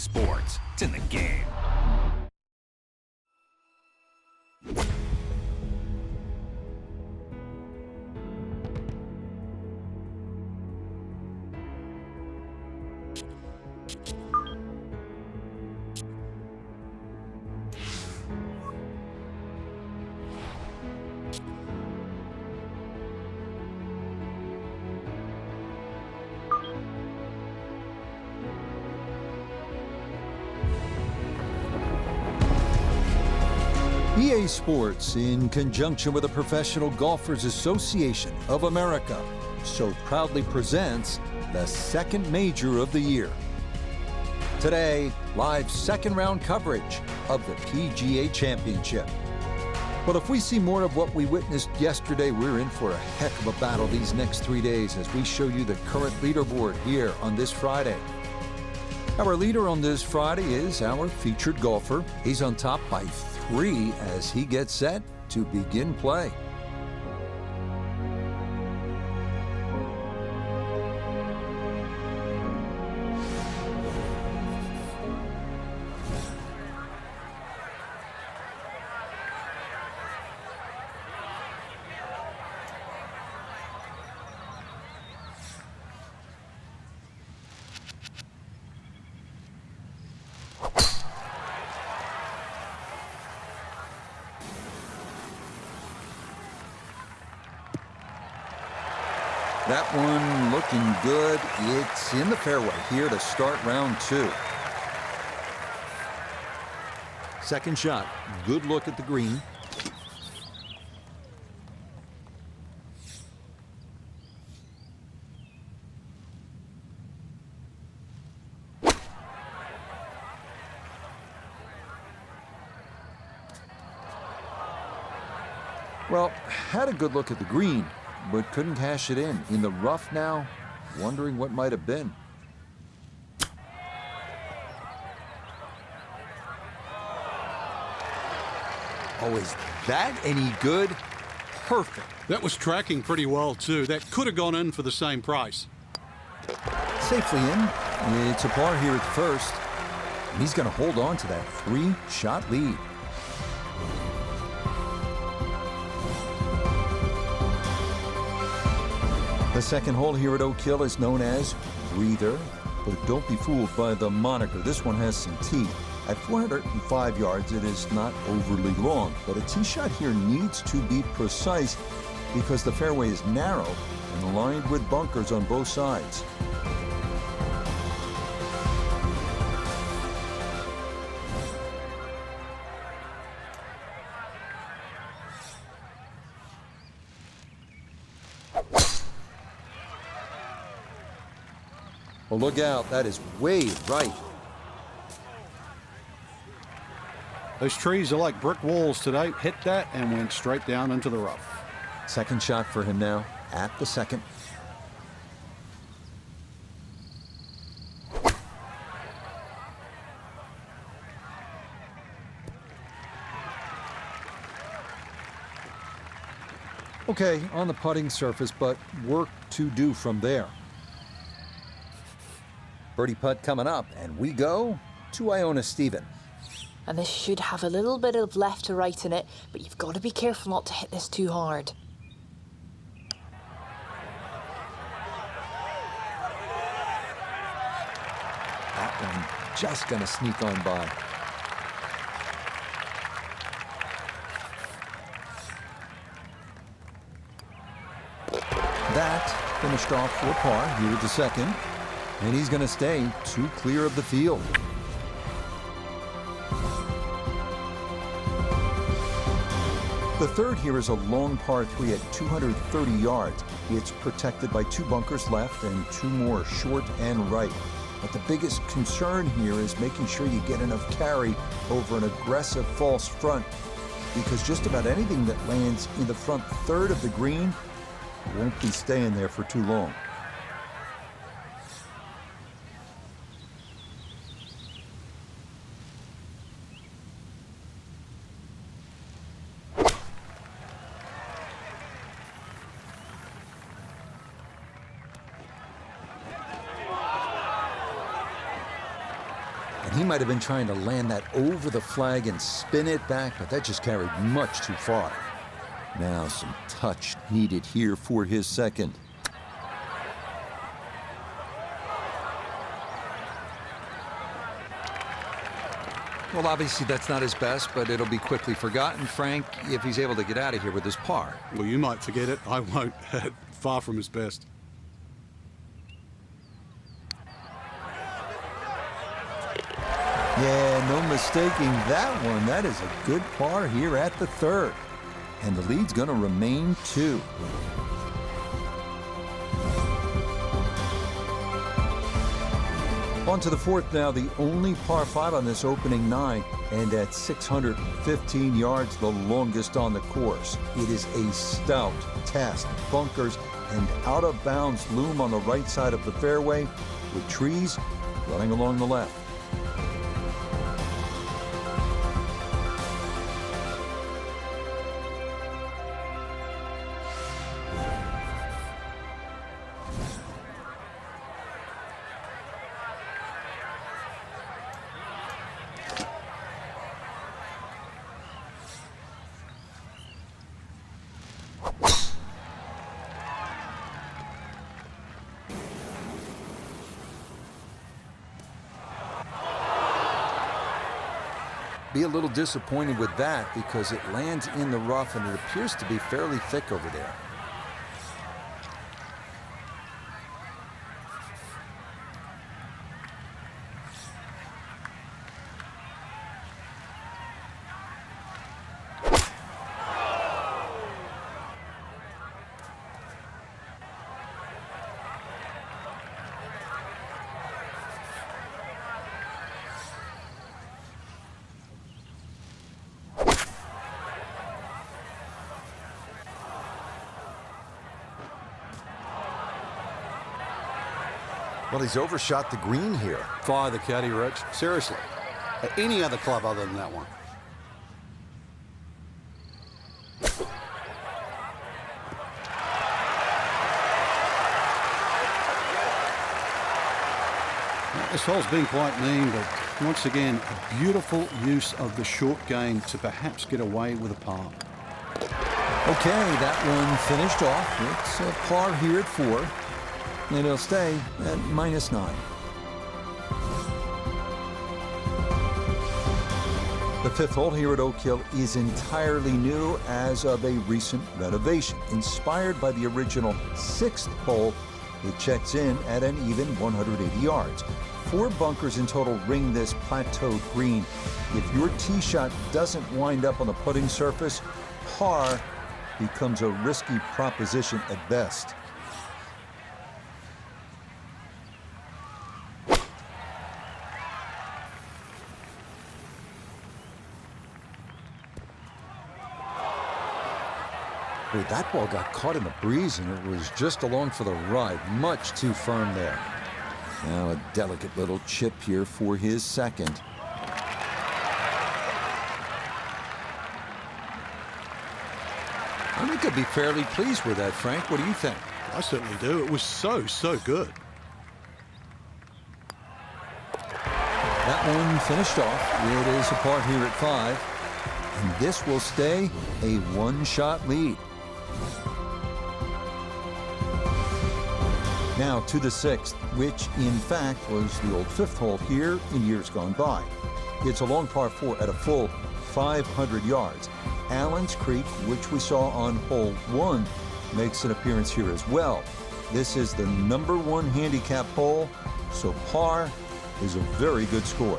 sports. It's in the game. EA Sports, in conjunction with the Professional Golfers Association of America, so proudly presents the second major of the year. Today, live second round coverage of the PGA Championship. Well, if we see more of what we witnessed yesterday, we're in for a heck of a battle these next 3 days as we show you the current leaderboard here on this Friday. Our leader on this Friday is our featured golfer. He's on top by 3 as he gets set to begin play. That one looking good. It's in the fairway here to start round 2. Second shot. Good look at the green. Well, had a good look at the green, but couldn't cash it in. In the rough now, wondering what might have been. Oh, is that any good? Perfect. That was tracking pretty well, too. That could have gone in for the same price. Safely in. It's a par here at the first. And he's going to hold on to that 3-shot lead. The second hole here at Oak Hill is known as Breather, but don't be fooled by the moniker. This one has some teeth. At 405 yards, it is not overly long, but a tee shot here needs to be precise because the fairway is narrow and lined with bunkers on both sides. Well, look out. That is way right. Those trees are like brick walls today. Hit that and went straight down into the rough. Second shot for him now at the second. Okay, on the putting surface, but work to do from there. Birdie putt coming up, and we go to Iona Stephen. And this should have a little bit of left to right in it, but you've got to be careful not to hit this too hard. That one just going to sneak on by. That finished off for par here at the second. And he's going to stay 2 clear of the field. The third here is a long par 3 at 230 yards. It's protected by 2 bunkers left and 2 more short and right. But the biggest concern here is making sure you get enough carry over an aggressive false front, because just about anything that lands in the front third of the green won't be staying there for too long. He might have been trying to land that over the flag and spin it back, but that just carried much too far. Now some touch needed here for his second. Well, obviously that's not his best, but it'll be quickly forgotten, Frank, if he's able to get out of here with his par. Well, you might forget it. I won't. Far from his best. Yeah, no mistaking that one. That is a good par here at the third. And the lead's going to remain 2. On to the fourth now, the only par 5 on this opening 9, and at 615 yards, the longest on the course. It is a stout test. Bunkers and out of bounds loom on the right side of the fairway, with trees running along the left. Be a little disappointed with that because it lands in the rough and it appears to be fairly thick over there. Well, he's overshot the green here. Fire the caddy, Rich. Seriously. At any other club other than that one. Well, this hole's been quite mean, but once again, a beautiful use of the short game to perhaps get away with a par. Okay, that one finished off. It's a par here at 4. And it'll stay at -9. The fifth hole here at Oak Hill is entirely new as of a recent renovation. Inspired by the original 6th hole, it checks in at an even 180 yards. 4 bunkers in total ring this plateaued green. If your tee shot doesn't wind up on the putting surface, par becomes a risky proposition at best. Boy, that ball got caught in the breeze and it was just along for the ride. Much too firm there. Now a delicate little chip here for his second. I think I'd be fairly pleased with that, Frank. What do you think? I certainly do. It was so good. That one finished off. It is a par here at 5. And this will stay a 1-shot lead. Now to the 6th, which in fact was the old 5th hole here in years gone by. It's a long par 4 at a full 500 yards. Allen's Creek, which we saw on hole 1, makes an appearance here as well. This is the #1 handicap hole, so par is a very good score.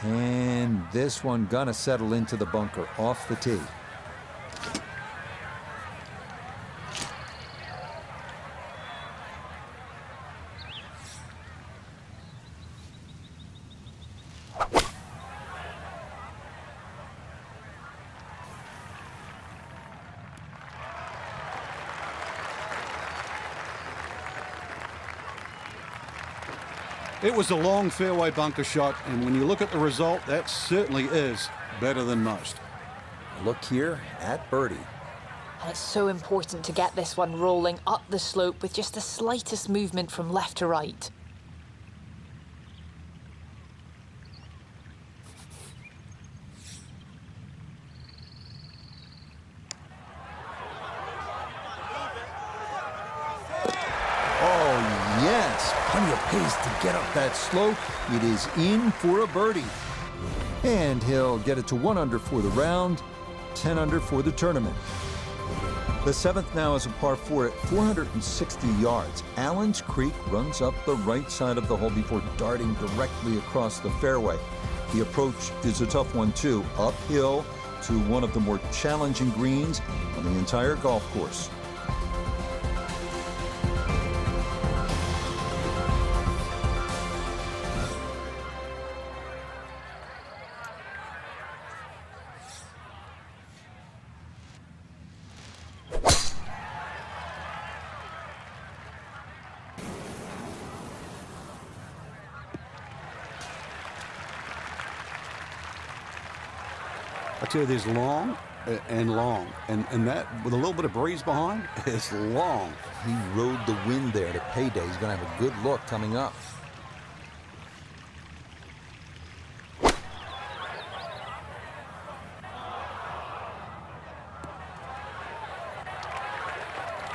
And this one gonna settle into the bunker off the tee. It was a long fairway bunker shot, and when you look at the result, that certainly is better than most. Look here at birdie. And it's so important to get this one rolling up the slope with just the slightest movement from left to right. Oh, yes. Plenty of pace to get up that slope. It is in for a birdie. And he'll get it to 1 under for the round, 10 under for the tournament. The seventh now is a par 4 at 460 yards. Allen's Creek runs up the right side of the hole before darting directly across the fairway. The approach is a tough one, too. Uphill to one of the more challenging greens on the entire golf course. I tell you, there's long and long, and that with a little bit of breeze behind is long. He rode the wind there to payday. He's going to have a good look coming up.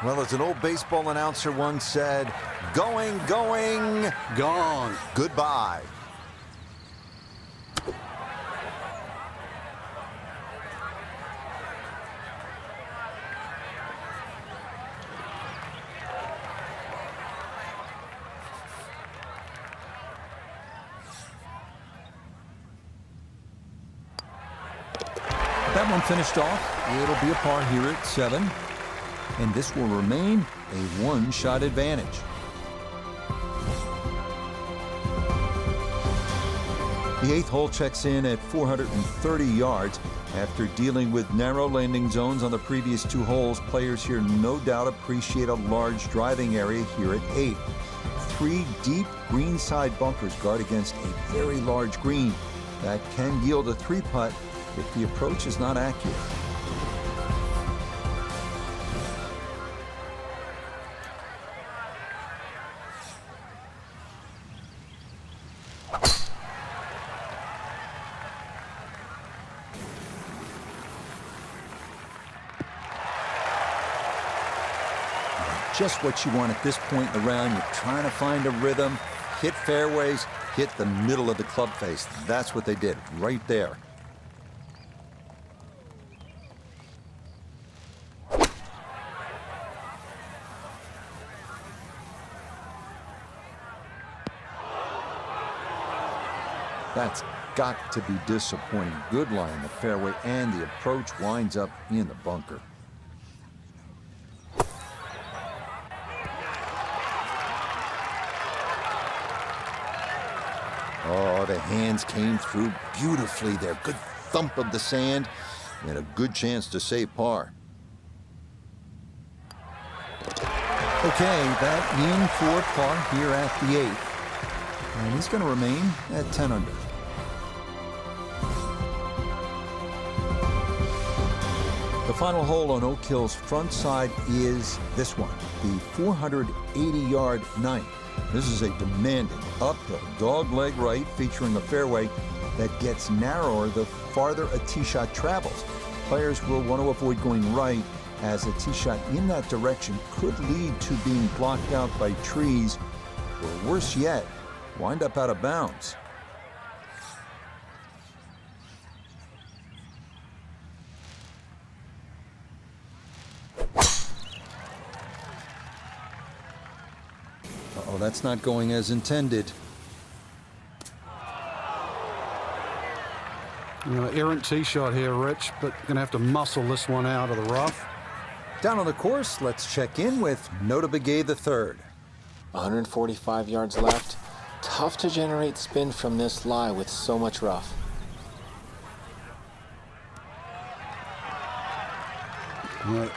Well, as an old baseball announcer once said, going, going, Gone. goodbye. That one finished off. It'll be a par here at 7. And this will remain a one-shot advantage. The 8th hole checks in at 430 yards. After dealing with narrow landing zones on the previous 2 holes, players here no doubt appreciate a large driving area here at 8. 3 deep greenside bunkers guard against a very large green. That can yield a 3-putt if the approach is not accurate. Just what you want at this point in the round. You're trying to find a rhythm, hit fairways, hit the middle of the club face. That's what they did right there. That's got to be disappointing. Good lie in the fairway, and the approach winds up in the bunker. Oh, the hands came through beautifully there. Good thump of the sand and a good chance to save par. Okay, that in for par here at the 8th. And he's going to remain at 10 under. The final hole on Oak Hill's front side is this one, the 480-yard 9th. This is a demanding uphill dogleg right featuring a fairway that gets narrower the farther a tee shot travels. Players will want to avoid going right, as a tee shot in that direction could lead to being blocked out by trees, or worse yet, wind up out of bounds. Uh-oh, that's not going as intended. You know, errant tee shot here, Rich, but going to have to muscle this one out of the rough. Down on the course, let's check in with Nota Begay III. 145 yards left. Tough to generate spin from this lie with so much rough.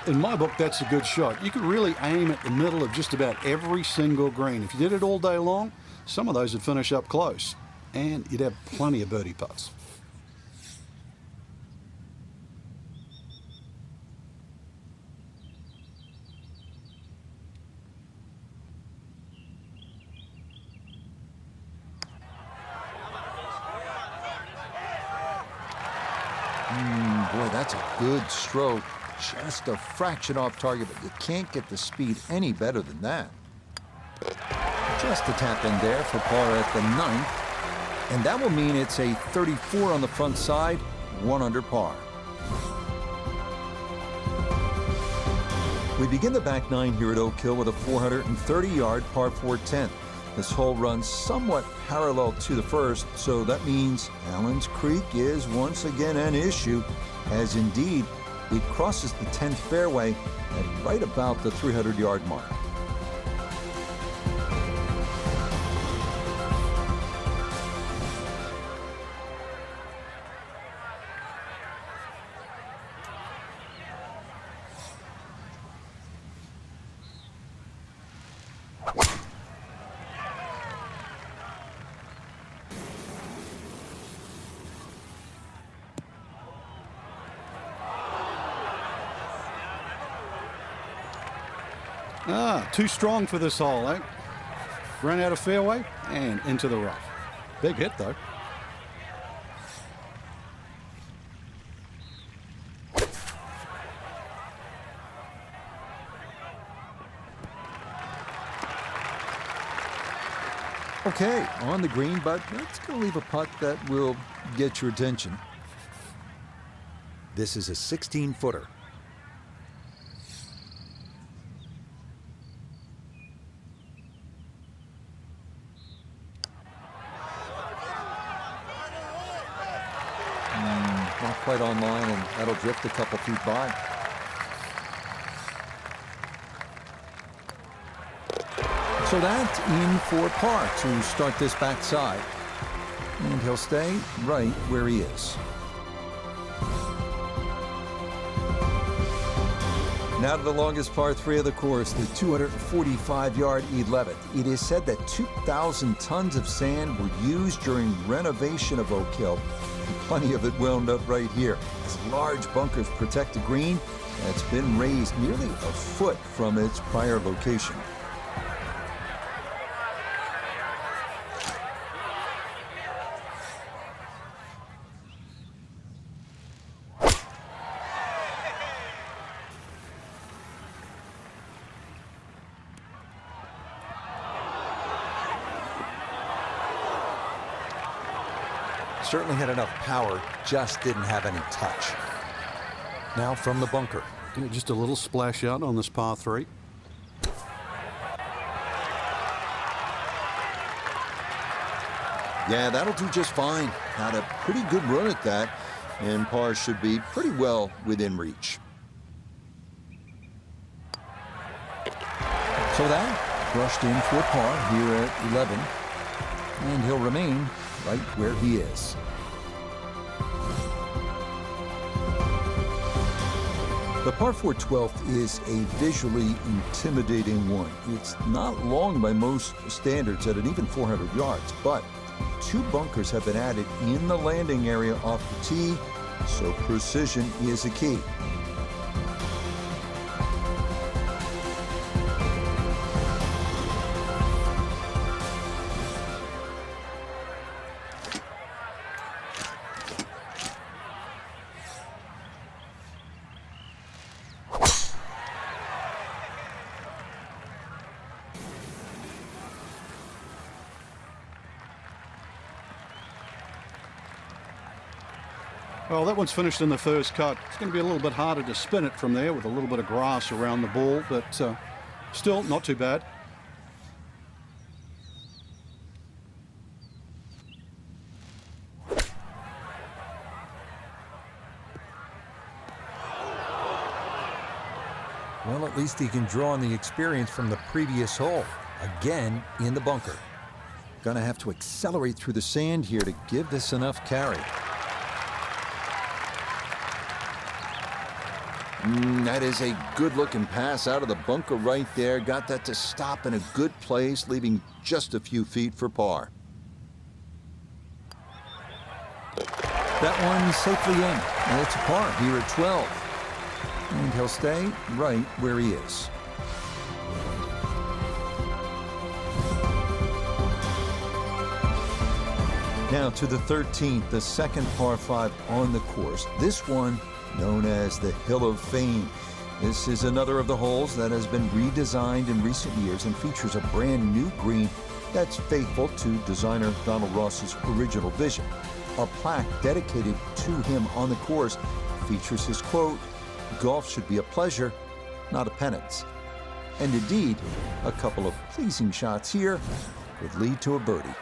In my book, that's a good shot. You could really aim at the middle of just about every single green. If you did it all day long, some of those would finish up close, and you'd have plenty of birdie putts. Boy, that's a good stroke. Just a fraction off target, but you can't get the speed any better than that. Just a tap in there for par at the 9th. And that will mean it's a 34 on the front side, 1 under par. We begin the back 9 here at Oak Hill with a 430-yard par 4 10th. This hole runs somewhat parallel to the first, so that means Allen's Creek is once again an issue, as indeed it crosses the 10th fairway at right about the 300-yard mark. Too strong for this hole, eh? Ran out of fairway and into the rough. Big hit, though. Okay, on the green, but that's going to leave a putt that will get your attention. This is a 16-footer. Not quite on line, and that'll drift a couple feet by. So that's in for par to start this backside. And he'll stay right where he is. Now to the longest par 3 of the course, the 245-yard 11th. It is said that 2,000 tons of sand were used during renovation of Oak Hill. And plenty of it wound up right here, as large bunkers protect the green that's been raised nearly a foot from its prior location. Certainly had enough power, just didn't have any touch. Now from the bunker. Just a little splash out on this par 3. Yeah, that'll do just fine. Had a pretty good run at that, and par should be pretty well within reach. So that brushed in for par here at 11, and he'll remain right where he is. The par 4 12th is a visually intimidating one. It's not long by most standards at an even 400 yards, but 2 bunkers have been added in the landing area off the tee, so precision is a key. Well, that one's finished in the first cut. It's going to be a little bit harder to spin it from there with a little bit of grass around the ball, but still not too bad. Well, at least he can draw on the experience from the previous hole. Again, in the bunker. Gonna have to accelerate through the sand here to give this enough carry. That is a good-looking pass out of the bunker right there. Got that to stop in a good place, leaving just a few feet for par. That one safely in, and it's a par here at 12. And he'll stay right where he is. Now to the 13th, the second par 5 on the course. This one known as the Hill of Fame. This is another of the holes that has been redesigned in recent years and features a brand new green that's faithful to designer Donald Ross's original vision. A plaque dedicated to him on the course features his quote, "Golf should be a pleasure, not a penance." And indeed, a couple of pleasing shots here would lead to a birdie.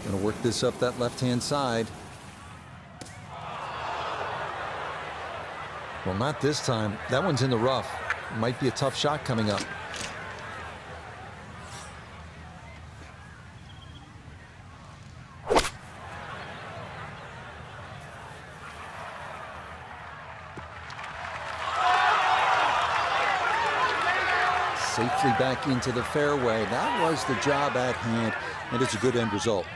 Gonna work this up that left-hand side. Well, not this time. That one's in the rough. Might be a tough shot coming up. Safely back into the fairway. That was the job at hand, and it's a good end result.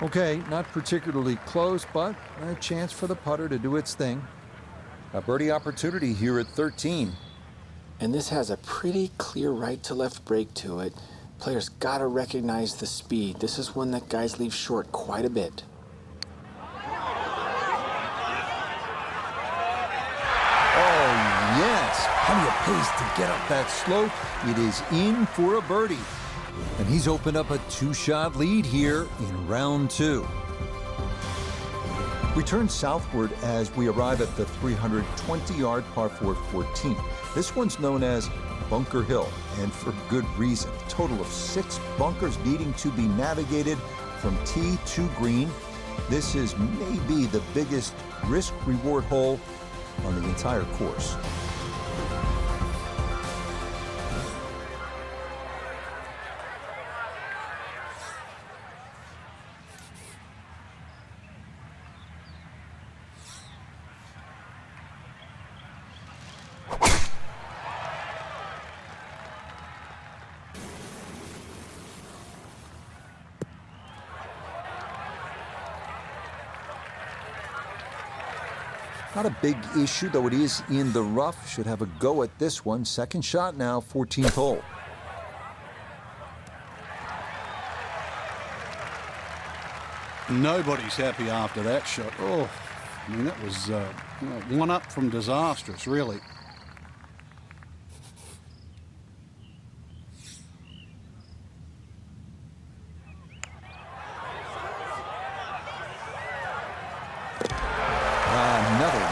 Okay, not particularly close, but a chance for the putter to do its thing. A birdie opportunity here at 13. And this has a pretty clear right to left break to it. Players gotta recognize the speed. This is one that guys leave short quite a bit. Oh, yes. Plenty of pace to get up that slope. It is in for a birdie. And he's opened up a 2-shot lead here in round 2. We turn southward as we arrive at the 320-yard par 4 14. This one's known as Bunker Hill, and for good reason. A total of 6 bunkers needing to be navigated from tee to green. This is maybe the biggest risk-reward hole on the entire course. Not a big issue, though it is in the rough. Should have a go at this one. Second shot now, 14th hole. Nobody's happy after that shot. Oh, I mean, that was one up from disastrous, really.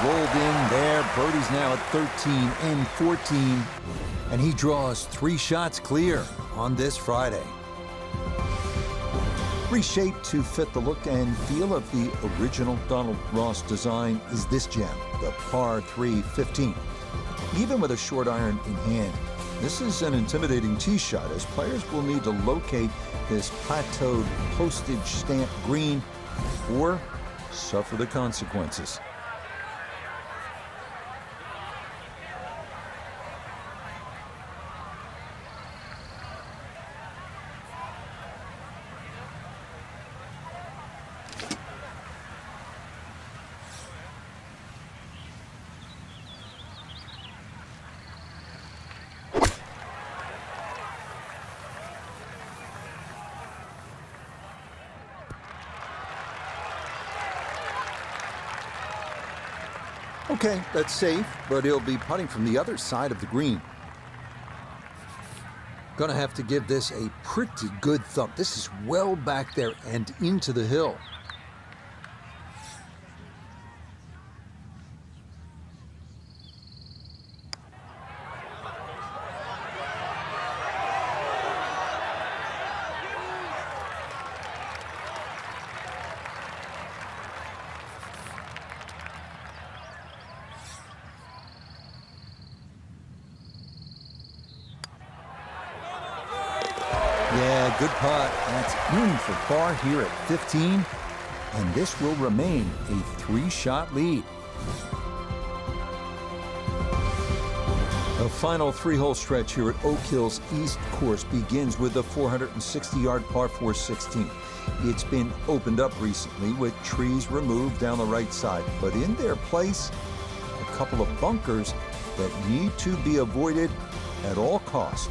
Rolled in there. Birdie's now at 13 and 14. And he draws 3 shots clear on this Friday. Reshaped to fit the look and feel of the original Donald Ross design is this gem, the par 3 15. Even with a short iron in hand, this is an intimidating tee shot as players will need to locate this plateaued postage stamp green or suffer the consequences. Okay, that's safe, but he'll be putting from the other side of the green. Gonna have to give this a pretty good thump. This is well back there and into the hill. Yeah, good putt. That's in for par here at 15, and this will remain a 3-shot lead. The final 3-hole stretch here at Oak Hill's East Course begins with the 460-yard par 4 16. It's been opened up recently with trees removed down the right side, but in their place, a couple of bunkers that need to be avoided at all costs.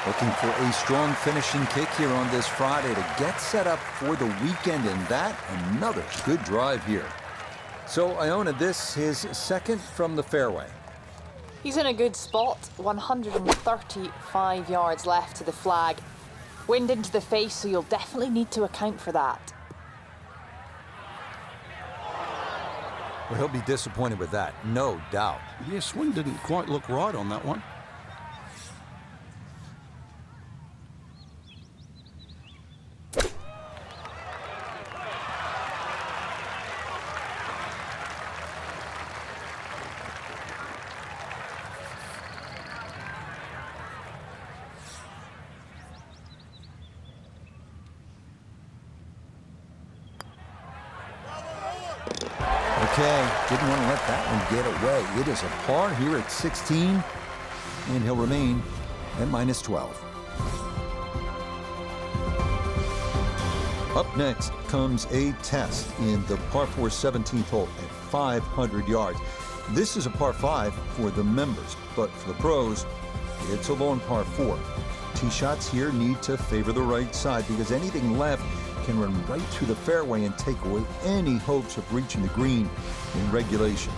Looking for a strong finishing kick here on this Friday to get set up for the weekend, and that another good drive here. So Iona, this his second from the fairway. He's in a good spot. 135 yards left to the flag. Wind into the face, so you'll definitely need to account for that. Well, he'll be disappointed with that, no doubt. Yeah, swing didn't quite look right on that one. Okay, didn't want to let that one get away. It is a par here at 16, and he'll remain at -12. Up next comes a test in the par 4 17th hole at 500 yards. This is a par 5 for the members, but for the pros, it's a lone par 4. Tee shots here need to favor the right side because anything left can run right through the fairway and take away any hopes of reaching the green in regulation.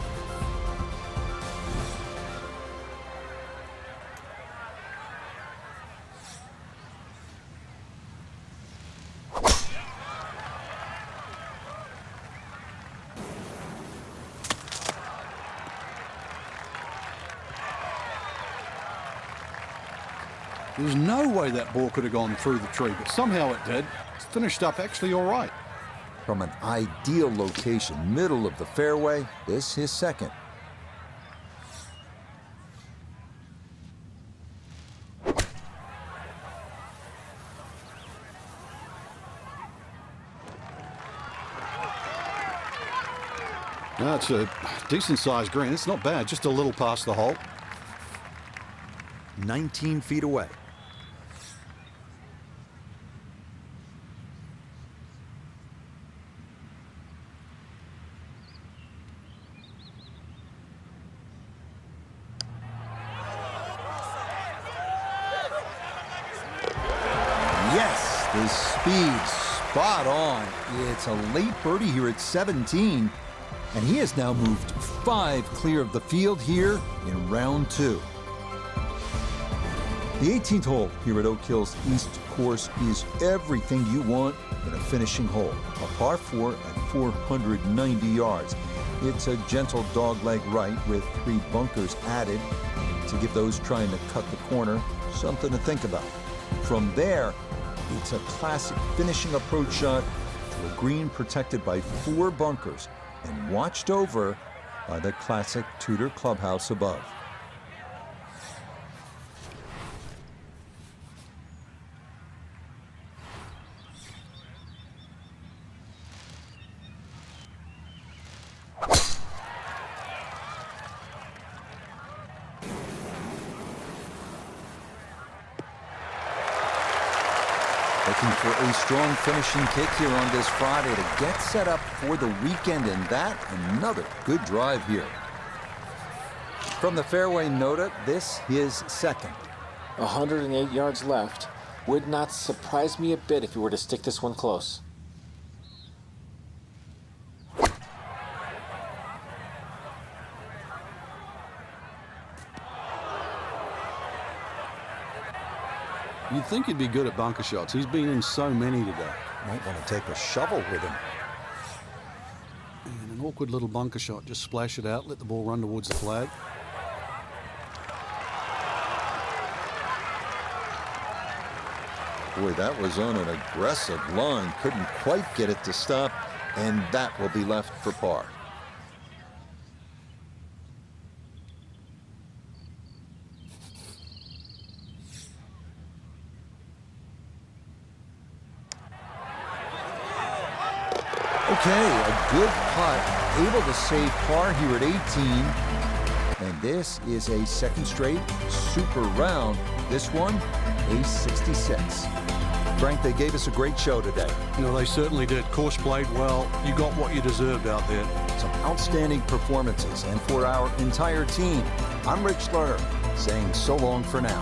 There's no way that ball could have gone through the tree, but somehow it did. It's finished up actually all right. From an ideal location, middle of the fairway, this his second. That's a decent-sized green. It's not bad, just a little past the hole. 19 feet away. Yes, the speed spot on. It's a late birdie here at 17, and he has now moved 5 clear of the field here in round 2. The 18th hole here at Oak Hill's East Course is everything you want in a finishing hole. A par 4 at 490 yards. It's a gentle dogleg right with 3 bunkers added to give those trying to cut the corner something to think about. From there, it's a classic finishing approach shot to a green protected by 4 bunkers and watched over by the classic Tudor clubhouse above. Looking for a strong finishing kick here on this Friday to get set up for the weekend, and that another good drive here. From the fairway Nota, this his second. 108 yards left. Would not surprise me a bit if you were to stick this one close. You'd think he'd be good at bunker shots. He's been in so many today. Might want to take a shovel with him. And an awkward little bunker shot. Just splash it out, let the ball run towards the flag. Boy, that was on an aggressive line. Couldn't quite get it to stop, and that will be left for par. Okay, a good putt, able to save par here at 18. And this is a second straight super round. This one, a 66. Frank, they gave us a great show today. You know, they certainly did. Course played well. You got what you deserved out there. Some outstanding performances. And for our entire team, I'm Rich Lerner, saying so long for now.